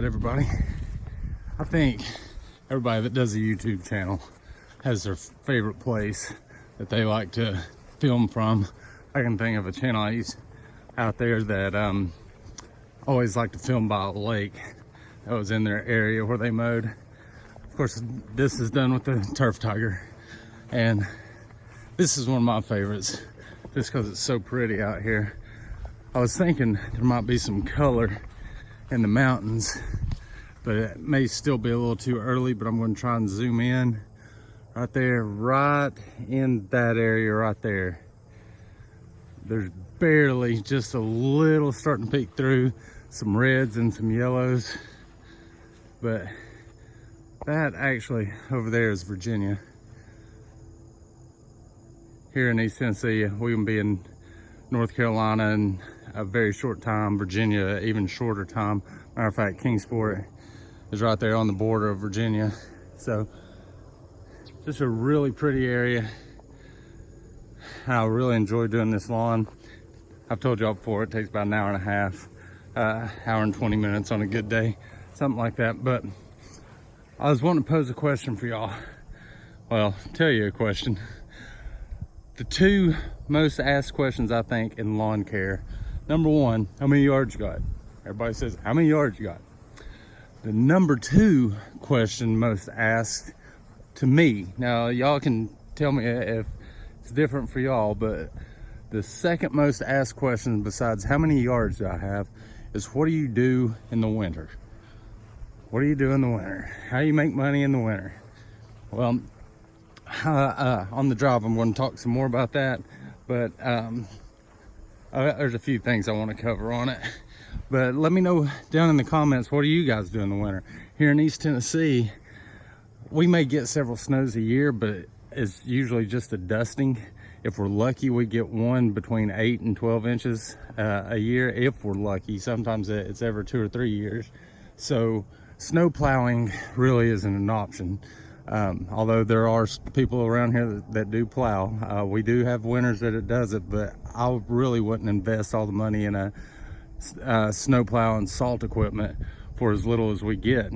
everybody. I think everybody that does a YouTube channel has their favorite place that they like to film from. I can think of a channel I used out there that always like to film by a lake that was in their area where they mowed. Of course, this is done with the Turf Tiger, and this is one of my favorites just because it's so pretty out here. I was thinking there might be some color in the mountains, but it may still be a little too early, but I'm going to try and zoom in right there, right in that area right there. There's barely just a little starting to peek through, some reds and some yellows, but that actually over there is Virginia. Here in East Tennessee, we can be in North Carolina in a very short time, Virginia even shorter time. Matter of fact, Kingsport is right there on the border of Virginia. So just a really pretty area. I really enjoy doing this lawn. I've told y'all before, it takes about an hour and a half, hour and 20 minutes on a good day, something like that. But I was wanting to pose a question for y'all. Well, tell you a question. The two most asked questions I think in lawn care. Number one, how many yards you got? Everybody says, how many yards you got? The number two question most asked to me, now y'all can tell me if it's different for y'all, but the second most asked question besides how many yards do I have is what do you do in the winter? What do you do in the winter? How do you make money in the winter? Well, on the drive, I'm going to talk some more about that, but there's a few things I want to cover on it. But let me know down in the comments, what do you guys do in the winter? Here in East Tennessee, we may get several snows a year, but it's usually just a dusting. If we're lucky, we get one between 8 and 12 inches a year, if we're lucky. Sometimes it's every 2 or 3 years. So snow plowing really isn't an option. Although there are people around here that do plow. We do have winters that it does it, but I really wouldn't invest all the money in a snow plow and salt equipment for as little as we get.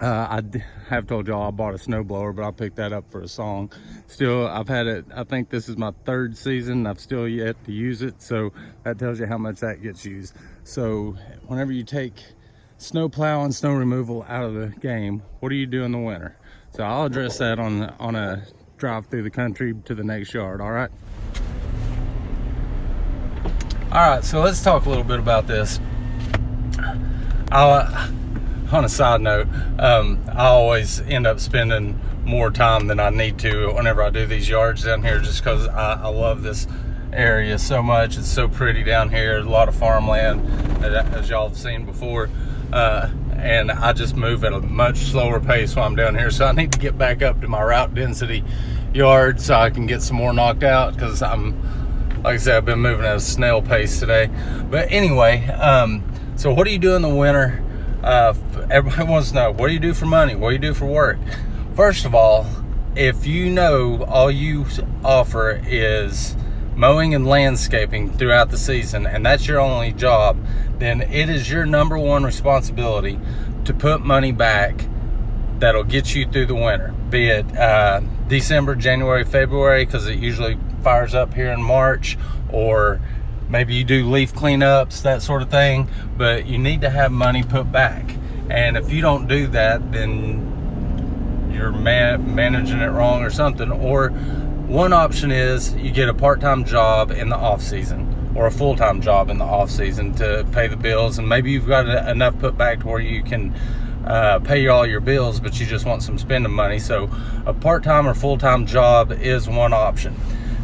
I have told y'all I bought a snow blower, but I picked that up for a song. Still, I've had it, I think this is my third season. I've still yet to use it, so that tells you how much that gets used. So whenever you take snow plow and snow removal out of the game, what do you do in the winter? So I'll address that on a drive through the country to the next yard. All right, so let's talk a little bit about this. On a side note, I always end up spending more time than I need to whenever I do these yards down here, just because I love this area so much. It's so pretty down here, a lot of farmland, as y'all have seen before. And I just move at a much slower pace while I'm down here, so I need to get back up to my route density yard so I can get some more knocked out, because like I said, I've been moving at a snail pace today. But anyway, so what do you do in the winter? Everybody wants to know, what do you do for money? What do you do for work? First of all, if you know all you offer is mowing and landscaping throughout the season, and that's your only job, then it is your number one responsibility to put money back that'll get you through the winter, be it December, January, February, because it usually fires up here in March, or maybe you do leaf cleanups, that sort of thing, but you need to have money put back. And if you don't do that, then you're managing it wrong or something. Or one option is you get a part-time job in the off season, or a full-time job in the off season to pay the bills, and maybe you've got enough put back to where you can pay all your bills, but you just want some spending money. So a part-time or full-time job is one option.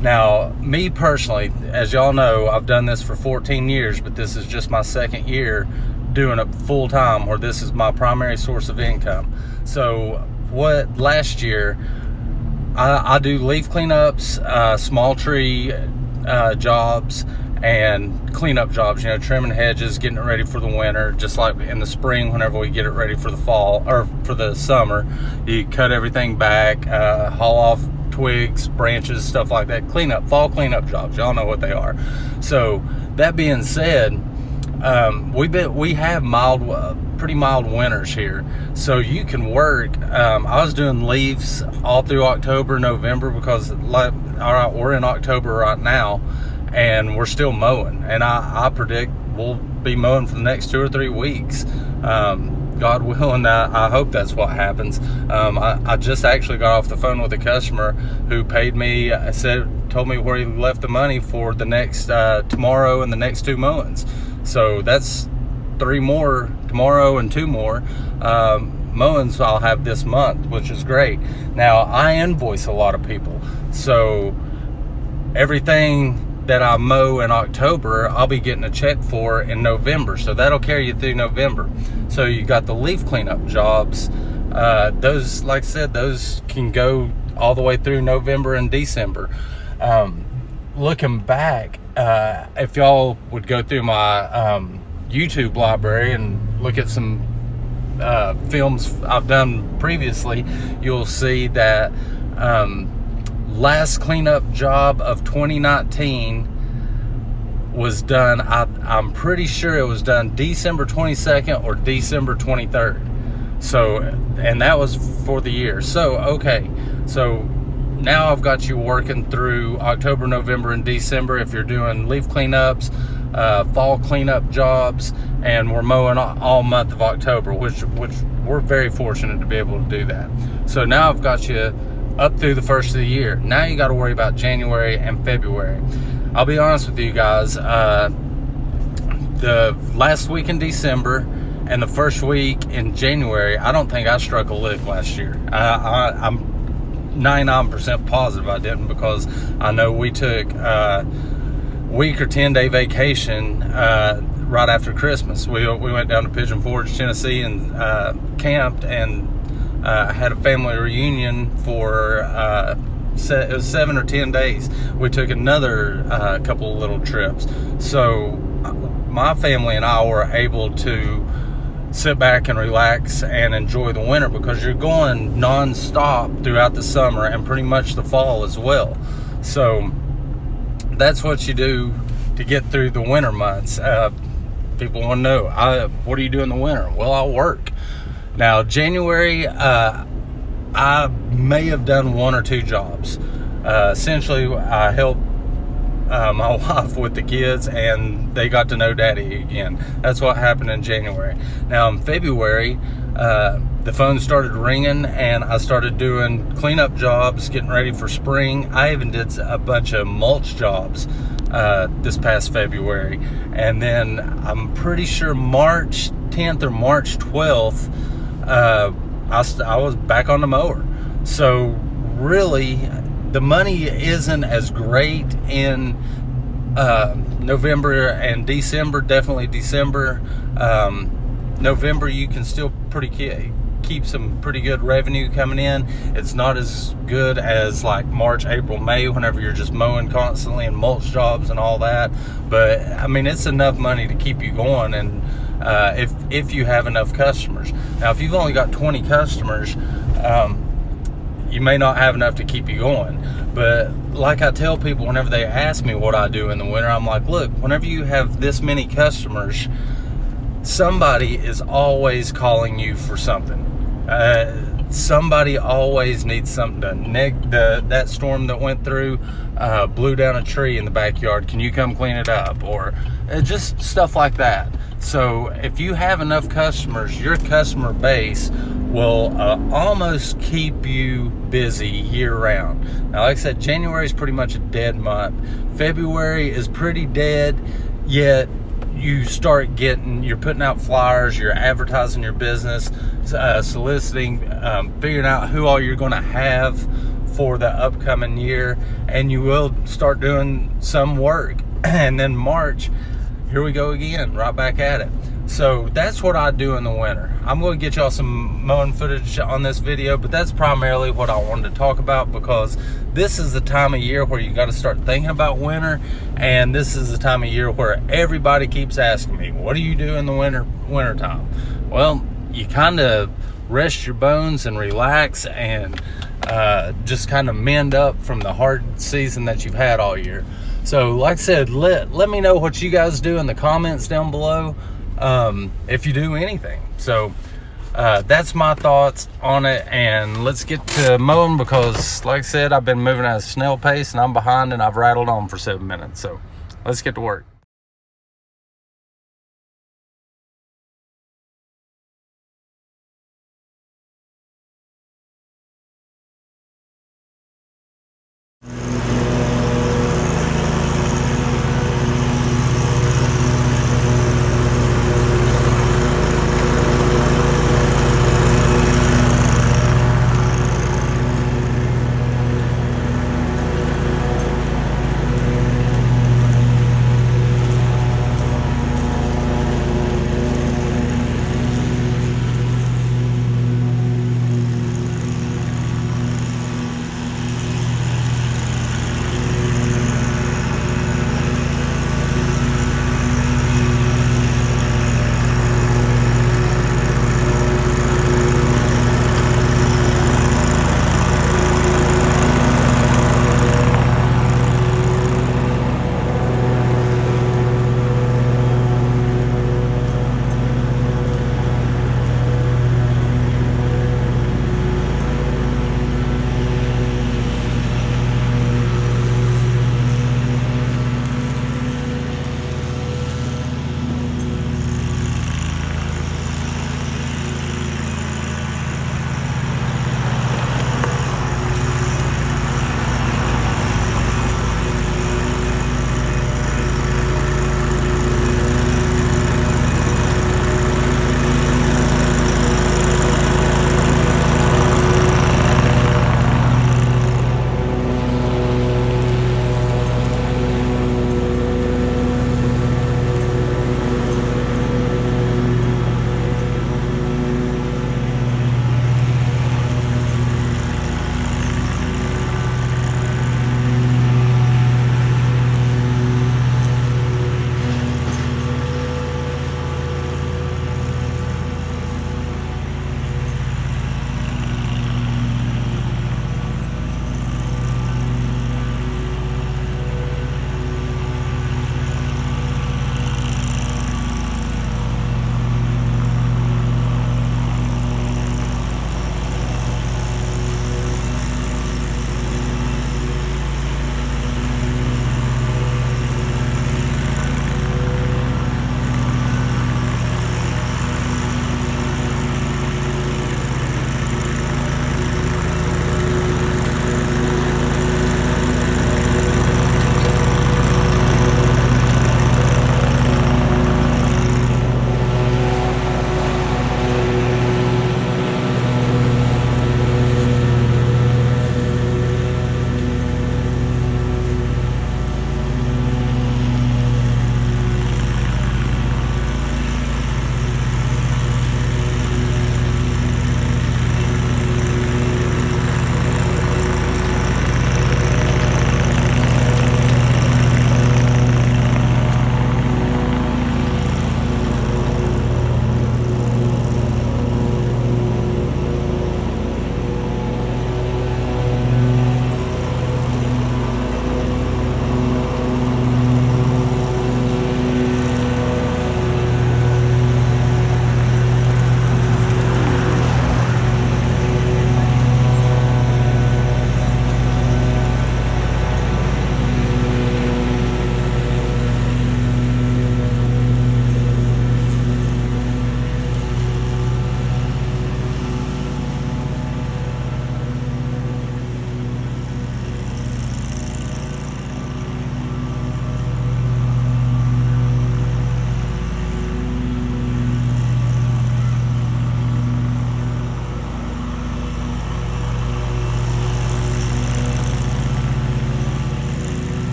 Now, me personally, as y'all know, I've done this for 14 years, but this is just my second year doing it full-time, or this is my primary source of income. So last year, I do leaf cleanups, small tree jobs, and cleanup jobs, trimming hedges, getting it ready for the winter. Just like in the spring, whenever we get it ready for the fall, or for the summer, you cut everything back, haul off twigs, branches, stuff like that. Fall cleanup jobs, y'all know what they are. So that being said, we have pretty mild winters here, so you can work. I was doing leaves all through October, November, because we're in October right now, and we're still mowing, and I predict we'll be mowing for the next 2 or 3 weeks. God willing, I hope that's what happens. I just actually got off the phone with a customer who paid me, told me where he left the money for the next tomorrow and the next 2 mowings. So that's 3 more tomorrow and 2 more mowings I'll have this month, which is great. Now, I invoice a lot of people, so everything that I mow in October, I'll be getting a check for in November. So that'll carry you through November. So you got the leaf cleanup jobs. Those, like I said, those can go all the way through November and December. Looking back, if y'all would go through my YouTube library and look at some films I've done previously, you'll see that last cleanup job of 2019 was done, I'm pretty sure it was done December 22nd or December 23rd. So, and that was for the year. So, okay, so now I've got you working through October, November, and December if you're doing leaf cleanups, fall cleanup jobs, and we're mowing all month of October, which we're very fortunate to be able to do that. So now I've got you up through the first of the year. Now you got to worry about January and February. I'll be honest with you guys, the last week in December and the first week in January, I don't think I struck a lick last year. I'm 99% positive I didn't, because I know we took a week or 10-day vacation right after Christmas. We went down to Pigeon Forge, Tennessee, and camped, and had a family reunion for it was 7 or 10 days. We took another couple of little trips. So my family and I were able to sit back and relax and enjoy the winter, because you're going non-stop throughout the summer and pretty much the fall as well. So that's what you do to get through the winter months. People want to know, what do you do in the winter? Well, I work. Now, January, I may have done 1 or 2 jobs. Essentially, I helped my wife with the kids, and they got to know Daddy again. That's what happened in January. Now, in February, the phone started ringing, and I started doing cleanup jobs, getting ready for spring. I even did a bunch of mulch jobs this past February. And then I'm pretty sure March 10th or March 12th, I was back on the mower. So really, the money isn't as great in November and December. Definitely December. November, you can still keep some pretty good revenue coming in. It's not as good as like March, April, May, whenever you're just mowing constantly and mulch jobs and all that. But I mean, it's enough money to keep you going, and if you have enough customers. Now, if you've only got 20 customers, you may not have enough to keep you going. But like I tell people whenever they ask me what I do in the winter, I'm like, look, whenever you have this many customers, somebody is always calling you for something. Somebody always needs something done. That storm that went through blew down a tree in the backyard. Can you come clean it up? Or just stuff like that. So if you have enough customers, your customer base will almost keep you busy year round. Now, like I said, January is pretty much a dead month. February is pretty dead, yet you start you're putting out flyers, you're advertising your business, soliciting, figuring out who all you're going to have for the upcoming year, and you will start doing some work. And then March, here we go again, right back at it. So that's what I do in the winter. I'm going to get y'all some mowing footage on this video, but that's primarily what I wanted to talk about, because this is the time of year where you got to start thinking about winter, and this is the time of year where everybody keeps asking me, what do you do in the winter time? Well, you kind of rest your bones and relax, and just kind of mend up from the hard season that you've had all year. So like I said, let me know what you guys do in the comments down below, if you do anything. So that's my thoughts on it, and let's get to mowing, because like I said, I've been moving at a snail pace and I'm behind, and I've rattled on for 7 minutes. So let's get to work.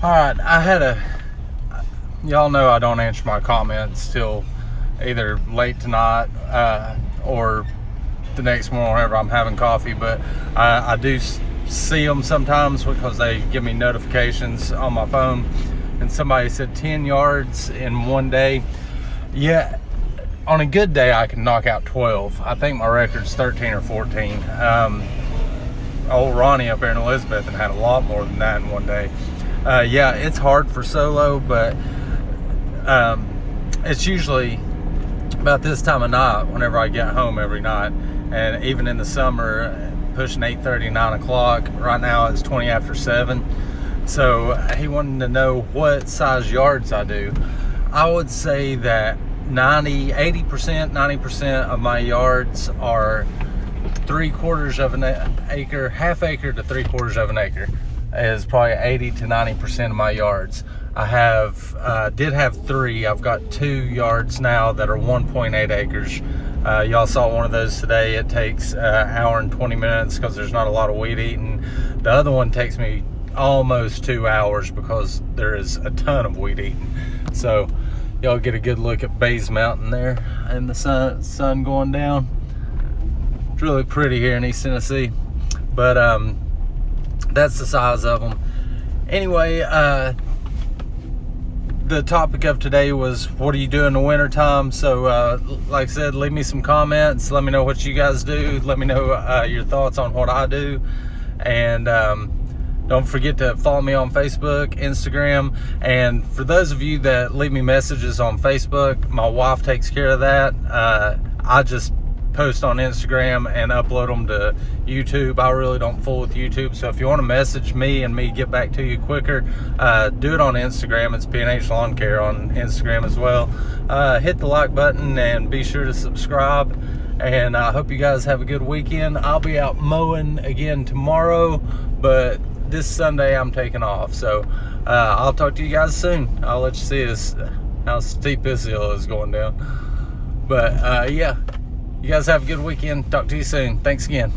All right, y'all know I don't answer my comments till either late tonight or the next morning whenever I'm having coffee, but I do see them sometimes because they give me notifications on my phone. And somebody said 10 yards in one day. Yeah, on a good day I can knock out 12. I think my record's 13 or 14. Old Ronnie up there in Elizabeth and had a lot more than that in one day. Yeah, it's hard for solo, but it's usually about this time of night whenever I get home every night. And even in the summer, pushing 8:30, 9 o'clock. Right now it's 20 after 7. So he wanted to know what size yards I do. I would say that 90% of my yards are 3/4 of an acre, half acre to 3/4 of an acre is probably 80 to 90% of my yards. I did have 3. I've got 2 yards now that are 1.8 acres. Y'all saw one of those today. It takes an hour and 20 minutes because there's not a lot of weed eating. The other one takes me almost 2 hours because there is a ton of weed eating. So y'all get a good look at Bays Mountain there and the sun going down. It's really pretty here in East Tennessee, but that's the size of them. Anyway, the topic of today was what do you do in the winter time? So like I said, leave me some comments, let me know what you guys do, let me know your thoughts on what I do, and don't forget to follow me on Facebook, Instagram, and for those of you that leave me messages on Facebook, my wife takes care of that. I just post on Instagram and upload them to YouTube. I really don't fool with YouTube, so if you want to message me and me get back to you quicker, do it on Instagram. It's P&H Lawn Care on Instagram as well. Hit the like button and be sure to subscribe, and I hope you guys have a good weekend. I'll be out mowing again tomorrow, but this Sunday I'm taking off, so I'll talk to you guys soon. I'll let you see how steep this hill is going down. But yeah, you guys have a good weekend. Talk to you soon. Thanks again.